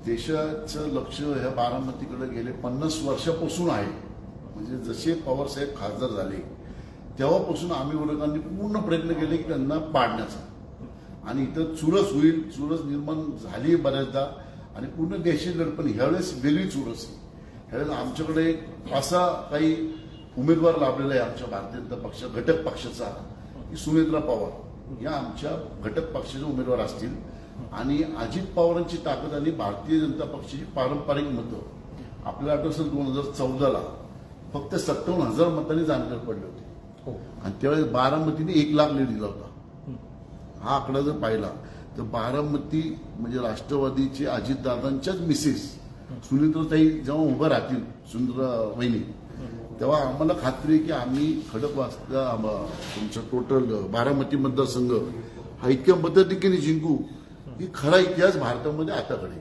देशाचं लक्ष ह्या बारामतीकडे गेले 50 वर्षापासून आहे. म्हणजे जसे पवारसाहेब खासदार झाले तेव्हापासून आम्ही विरोधकांनी पूर्ण प्रयत्न केले की त्यांना पाडण्याचा, आणि इथं चुरस होईल, चुरस निर्माण झाली बऱ्याचदा आणि पूर्ण देशी लढपण. ह्यावेळेस वेगळी चुरस आहे. ह्यावेळेस आमच्याकडे असा काही उमेदवार लाभलेला आहे आमच्या भारतीय जनता पक्ष घटक पक्षाचा की सुनेत्रा पवार या आमच्या घटक पक्षाचे उमेदवार असतील. आणि अजित पवारांची ताकद आणि भारतीय जनता पक्षाची पारंपरिक मतं आपल्याला आठवत असेल 2014ला फक्त 57,000 मतांनी जानकर पडले होते. आणि त्यावेळेस बारामतीने 1 लाख लीड दिला होता. हा आकडा जर पाहिला तर बारामती म्हणजे राष्ट्रवादीचे अजितदादांच्याच मिसेस सुनीत्राताई जेव्हा उभं राहतील, सुनीत्रा वहिनी, तेव्हा आम्हाला खात्री आहे की आम्ही खडकवासला तुमचं टोटल बारामती मतदारसंघ हा इतक्या मताधिक्याने जिंकू ही खरा इतिहास भारतामध्ये आता घडेल.